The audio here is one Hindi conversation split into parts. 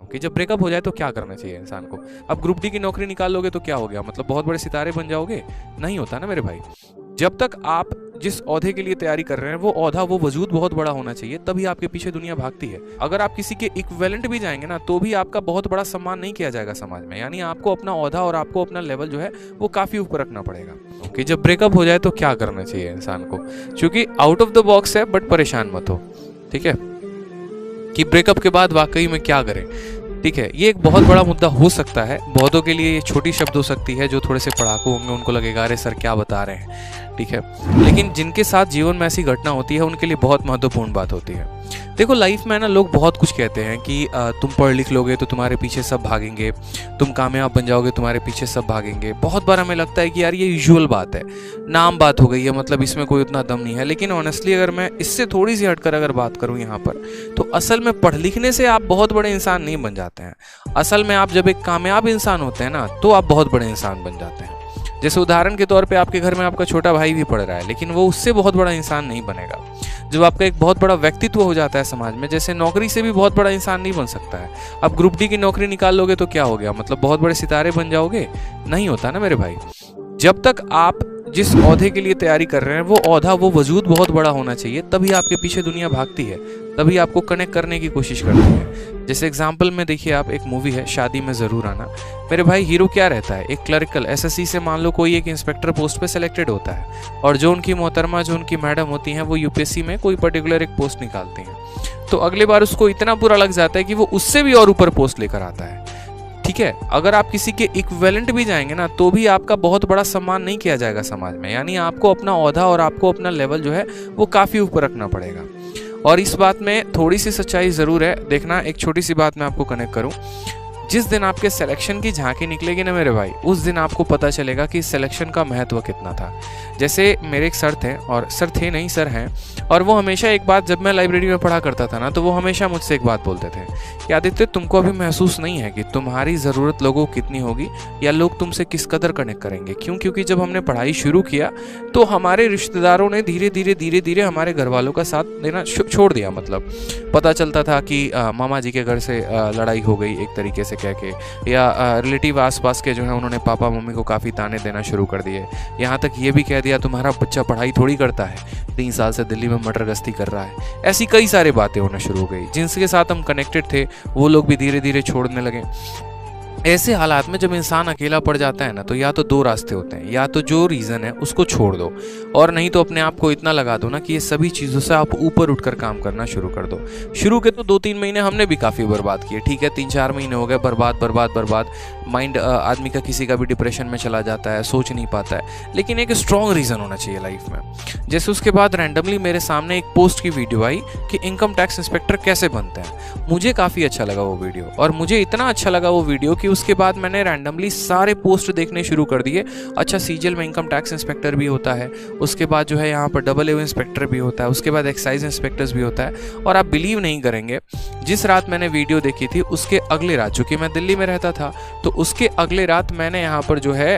कि जब ब्रेकअप हो जाए तो क्या करना चाहिए इंसान को। अब ग्रुप डी की नौकरी निकाल लोगे तो क्या हो गया, मतलब बहुत बड़े सितारे बन जाओगे? नहीं होता ना मेरे भाई। जब तक आप जिस ओहदे के लिए तैयारी कर रहे हैं वो ओहदा, वो वजूद बहुत बड़ा होना चाहिए, तभी आपके पीछे दुनिया भागती है। अगर आप किसी के इक्विवेलेंट भी जाएंगे ना, तो भी आपका बहुत बड़ा सम्मान नहीं किया जाएगा समाज में। यानी आपको अपना ओहदा और आपको अपना लेवल जो है वो काफी ऊपर रखना पड़ेगा। कि जब ब्रेकअप हो जाए तो क्या करना चाहिए इंसान को, क्योंकि आउट ऑफ द बॉक्स है, बट परेशान मत हो, ठीक है। कि ब्रेकअप के बाद वाकई में क्या करें, ठीक है। ये एक बहुत बड़ा मुद्दा हो सकता है, बहुतों के लिए ये छोटी शब्द हो सकती है, जो थोड़े से पढ़ाकू होंगे उनको लगेगा अरे सर क्या बता रहे हैं, ठीक है। लेकिन जिनके साथ जीवन में ऐसी घटना होती है उनके लिए बहुत महत्वपूर्ण बात होती है। देखो लाइफ में ना लोग बहुत कुछ कहते हैं कि तुम पढ़ लिख लोगे तो तुम्हारे पीछे सब भागेंगे, तुम कामयाब बन जाओगे तुम्हारे पीछे सब भागेंगे। बहुत बार हमें लगता है कि यार ये यूजुअल बात है, नाम बात हो गई है, मतलब इसमें कोई उतना दम नहीं है। लेकिन ऑनेस्टली अगर मैं इससे थोड़ी सी हटकर अगर बात करूं यहाँ पर, तो असल में पढ़ लिखने से आप बहुत बड़े इंसान नहीं बन जाते हैं। असल में आप जब एक कामयाब इंसान होते हैं ना, तो आप बहुत बड़े इंसान बन जाते हैं। जैसे उदाहरण के तौर पे आपके घर में आपका छोटा भाई भी पढ़ रहा है, लेकिन वो उससे बहुत बड़ा इंसान नहीं बनेगा। जब आपका एक बहुत बड़ा व्यक्तित्व हो जाता है समाज में, जैसे नौकरी से भी बहुत बड़ा इंसान नहीं बन सकता है। अब ग्रुप डी की नौकरी निकाल लोगे तो क्या हो गया, मतलब बहुत बड़े सितारे बन जाओगे? नहीं होता ना मेरे भाई। जब तक आप जिस ओहदे के लिए तैयारी कर रहे हैं वो ओहदा, वो वजूद बहुत बड़ा होना चाहिए, तभी आपके पीछे दुनिया भागती है, तभी आपको कनेक्ट करने की कोशिश करती है। जैसे एग्जाम्पल में देखिए आप, एक मूवी है शादी में जरूर आना। मेरे भाई हीरो क्या रहता है, एक क्लरिकल एसएससी से मान लो कोई एक इंस्पेक्टर पोस्ट पे सिलेक्टेड होता है, और जो उनकी मोहतरमा, जो उनकी मैडम होती हैं, वो यूपीएससी में कोई पर्टिकुलर एक पोस्ट निकालती हैं। तो अगली बार उसको इतना बुरा लग जाता है कि वो उससे भी और ऊपर पोस्ट लेकर आता है, ठीक है। अगर आप किसी के इक्विवेलेंट भी जाएंगे ना, तो भी आपका बहुत बड़ा सम्मान नहीं किया जाएगा समाज में। यानी आपको अपना ओहदा और आपको अपना लेवल जो है वो काफी ऊपर रखना पड़ेगा। और इस बात में थोड़ी सी सच्चाई जरूर है। देखना, एक छोटी सी बात मैं आपको कनेक्ट करूं, जिस दिन आपके सिलेक्शन की झांकी निकलेगी ना मेरे भाई, उस दिन आपको पता चलेगा कि सिलेक्शन का महत्व कितना था। जैसे मेरे एक सर थे, और सर थे नहीं सर हैं, और वो हमेशा एक बात, जब मैं लाइब्रेरी में पढ़ा करता था ना, तो वो हमेशा मुझसे एक बात बोलते थे कि आदित्य, तुमको अभी महसूस नहीं है कि तुम्हारी ज़रूरत लोगों को कितनी होगी, या लोग तुमसे किस कदर कनेक्ट करेंगे। क्यों? क्योंकि जब हमने पढ़ाई शुरू किया तो हमारे रिश्तेदारों ने धीरे धीरे हमारे घर वालों का साथ देना छोड़ दिया। मतलब पता चलता था कि मामा जी के घर से लड़ाई हो गई एक तरीके से कह के, या रिलेटिव आसपास के जो है उन्होंने पापा मम्मी को काफ़ी ताने देना शुरू कर दिए। यहाँ तक ये भी कह दिया तुम्हारा बच्चा पढ़ाई थोड़ी करता है, 3 साल से दिल्ली में मटर गश्ती कर रहा है। ऐसी कई सारी बातें होना शुरू हो गई। जिनके साथ हम कनेक्टेड थे वो लोग भी धीरे धीरे छोड़ने लगे। ऐसे हालात में जब इंसान अकेला पड़ जाता है ना, तो या तो 2 रास्ते होते हैं, या तो जो रीज़न है उसको छोड़ दो, और नहीं तो अपने आप को इतना लगा दो ना कि ये सभी चीज़ों से आप ऊपर उठकर काम करना शुरू कर दो। शुरू के तो 2-3 महीने हमने भी काफ़ी बर्बाद किए, ठीक है, 3-4 महीने हो गए बर्बाद। माइंड आदमी का किसी का भी डिप्रेशन में चला जाता है, सोच नहीं पाता है। लेकिन एक स्ट्रॉन्ग रीज़न होना चाहिए लाइफ में। जैसे उसके बाद रैंडमली मेरे सामने एक पोस्ट की वीडियो आई कि इनकम टैक्स इंस्पेक्टर कैसे बनते हैं। मुझे काफ़ी अच्छा लगा वो वीडियो, और मुझे इतना अच्छा लगा वो वीडियो कि उसके बाद मैंने रैंडमली सारे पोस्ट देखने शुरू कर दिए। अच्छा, सीजीएल में इनकम टैक्स इंस्पेक्टर भी होता है, उसके बाद जो है यहाँ पर AA इंस्पेक्टर भी होता है, उसके बाद एक्साइज इंस्पेक्टर्स भी होता है। और आप बिलीव नहीं करेंगे, जिस रात मैंने वीडियो देखी थी उसके अगले रात, चूँकि मैं दिल्ली में रहता था, तो उसके अगले रात मैंने यहाँ पर जो है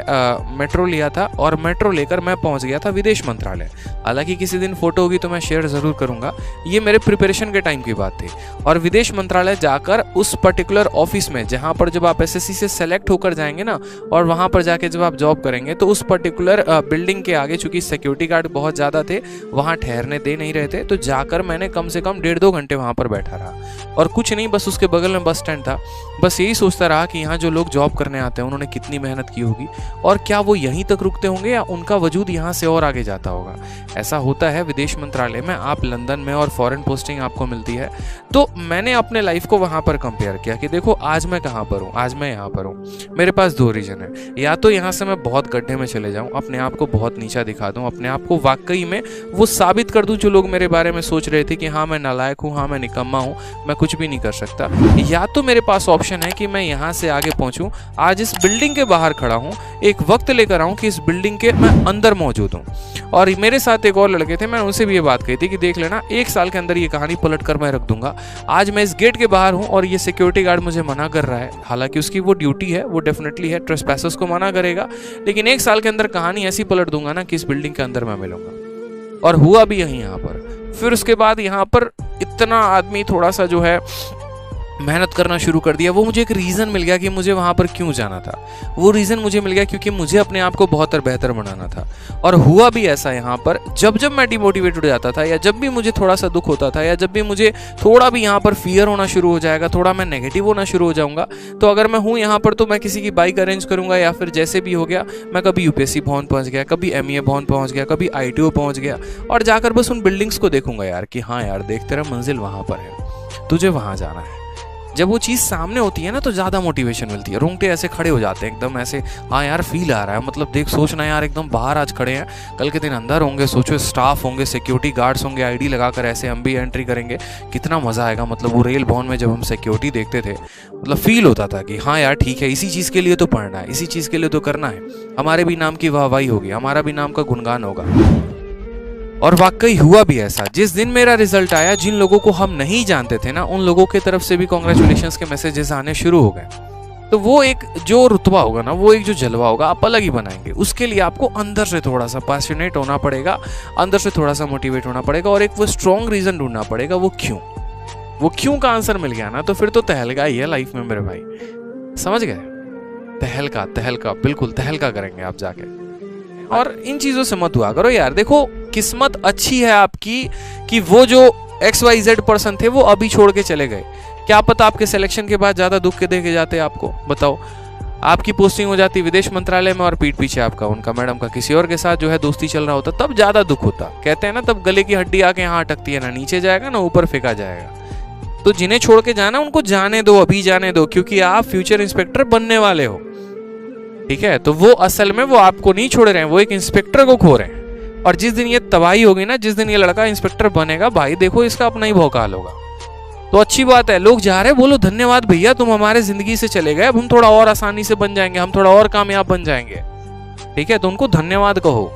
मेट्रो लिया था, और मेट्रो लेकर मैं पहुँच गया था विदेश मंत्रालय। हालांकि किसी दिन फोटो होगी तो मैं शेयर ज़रूर करूँगा। ये मेरे प्रिपरेशन के टाइम की बात थी। और विदेश मंत्रालय जाकर उस पर्टिकुलर ऑफिस में, जहाँ पर जब आप एसएससी से सेलेक्ट होकर जाएंगे ना, और वहाँ पर जाके जब आप जॉब करेंगे, तो उस पर्टिकुलर बिल्डिंग के आगे चूँकि सिक्योरिटी गार्ड बहुत ज़्यादा थे, वहाँ ठहरने दे नहीं रहे थे, तो जाकर मैंने कम से कम 1.5-2 घंटे वहाँ पर बैठा रहा। और कुछ नहीं, बस उसके बगल में बस स्टैंड था। बस यही सोचता रहा कि यहाँ जो लोग जॉब करने आते हैं उन्होंने कितनी मेहनत की होगी, और क्या वो यहीं तक रुकते होंगे या उनका वजूद यहाँ से और आगे जाता होगा। ऐसा होता है विदेश मंत्रालय में, आप लंदन में, और फॉरेन पोस्टिंग आपको मिलती है। तो मैंने अपने लाइफ को वहाँ पर कंपेयर किया कि देखो आज मैं कहाँ पर हूँ, आज मैं यहाँ पर हूँ। मेरे पास 2 रीज़न है, या तो यहाँ से मैं बहुत गड्ढे में चले जाऊँ, अपने आप को बहुत नीचा दिखा दूँ, अपने आप को वाकई में वो साबित कर दूँ जो लोग मेरे बारे में सोच रहे थे कि हाँ मैं नालायक हूँ, हाँ मैं निकम्मा हूँ, मैं कुछ भी नहीं कर सकता। या तो मेरे पास ऑप्शन है कि मैं यहाँ से आगे पहुँचूँ, आज इस बिल्डिंग के बाहर खड़ा हूँ, एक वक्त लेकर आऊँ कि इस बिल्डिंग के मैं अंदर मौजूद हूँ। और मेरे साथ एक और लड़के थे, मैं उनसे भी ये बात कही थी कि देख लेना, 1 साल के अंदर ये कहानी पलट कर मैं रख दूंगा। आज मैं इस गेट के बाहर हूँ और ये सिक्योरिटी गार्ड मुझे मना कर रहा है, हालांकि उसकी वो ड्यूटी है, वो डेफिनेटली है, ट्रेसपैसर्स को मना करेगा, लेकिन 1 साल के अंदर कहानी ऐसी पलट दूंगा ना कि इस बिल्डिंग के अंदर मैं मिलूंगा। और हुआ भी यहीं यहाँ पर। फिर उसके बाद यहाँ पर इतना आदमी थोड़ा सा जो है मेहनत करना शुरू कर दिया, वो मुझे एक रीज़न मिल गया कि मुझे वहाँ पर क्यों जाना था। वो रीज़न मुझे मिल गया क्योंकि मुझे अपने आप को बहुत बेहतर बनाना था। और हुआ भी ऐसा यहाँ पर, जब जब मैं डिमोटिवेटेड हो जाता था, या जब भी मुझे थोड़ा सा दुख होता था, या जब भी मुझे थोड़ा भी यहाँ पर फियर होना शुरू हो जाएगा, थोड़ा मैं नेगेटिव होना शुरू हो जाऊँगा, तो अगर मैं हूँ यहाँ पर तो मैं किसी की बाइक अरेंज करूँगा, या फिर जैसे भी हो गया, मैं कभी यूपीएससी भवन पहुँच गया, कभी एमईए भवन पहुँच गया, कभी आईटीओ पहुँच गया, और जाकर बस उन बिल्डिंग्स को देखूंगा यार कि हाँ यार देख तेरा मंजिल वहाँ पर है, तुझे वहाँ जाना है। जब वो चीज़ सामने होती है ना तो ज़्यादा मोटिवेशन मिलती है, रोंगटे ऐसे खड़े हो जाते हैं एकदम ऐसे, हाँ यार फील आ रहा है, मतलब देख सोचना यार एकदम बाहर आज खड़े हैं, कल के दिन अंदर होंगे, सोचो स्टाफ होंगे, सिक्योरिटी गार्ड्स होंगे, आईडी लगाकर ऐसे हम भी एंट्री करेंगे, कितना मज़ा आएगा। मतलब वो रेल भवन में जब हम सिक्योरिटी देखते थे, मतलब फील होता था कि हाँ यार ठीक है, इसी चीज़ के लिए तो पढ़ना है, इसी चीज़ के लिए तो करना है, हमारे भी नाम की वाहवाही होगी, हमारा भी नाम का गुणगान होगा। और वाकई हुआ भी ऐसा। जिस दिन मेरा रिजल्ट आया, जिन लोगों को हम नहीं जानते थे ना, उन लोगों की तरफ से भी कॉन्ग्रेचुलेशंस के मैसेजेस आने शुरू हो गए। तो वो एक जो रुतबा होगा ना, वो एक जो जलवा होगा, आप अलग ही बनाएंगे। उसके लिए आपको अंदर से थोड़ा सा पैशनेट होना पड़ेगा, अंदर से थोड़ा सा मोटिवेट होना पड़ेगा, और एक वो स्ट्रॉन्ग रीजन ढूंढना पड़ेगा। वो क्यों का आंसर मिल गया ना, तो फिर तो तहलका ही है लाइफ में मेरे भाई, समझ गए? तहलका बिल्कुल तहलका करेंगे आप जाके। और इन चीजों से मत हुआ करो यार। देखो किस्मत अच्छी है आपकी कि वो जो XYZ पर्सन थे वो अभी छोड़ के चले गए। क्या पता आपके सिलेक्शन के बाद ज्यादा दुख के देके जाते आपको, बताओ। आपकी पोस्टिंग हो जाती विदेश मंत्रालय में, और पीठ पीछे आपका उनका मैडम का किसी और के साथ जो है दोस्ती चल रहा होता, तब ज्यादा दुख होता। कहते हैं ना, तब गले की हड्डी आके यहाँ अटकती है, ना नीचे जाएगा ना ऊपर फेंका जाएगा। तो जिन्हें छोड़ के जाना उनको जाने दो, अभी जाने दो, क्योंकि आप फ्यूचर इंस्पेक्टर बनने वाले हो, ठीक है? तो वो असल में वो आपको नहीं छोड़ रहे हैं, वो एक इंस्पेक्टर को खो रहे हैं। और जिस दिन ये तबाही होगी ना, जिस दिन ये लड़का इंस्पेक्टर बनेगा, भाई देखो इसका अपना ही भौकाल होगा। तो अच्छी बात है, लोग जा रहे हैं, बोलो धन्यवाद भैया, तुम हमारे जिंदगी से चले गए, अब हम थोड़ा और आसानी से बन जाएंगे, हम थोड़ा और कामयाब बन जाएंगे, ठीक है? तो उनको धन्यवाद कहो।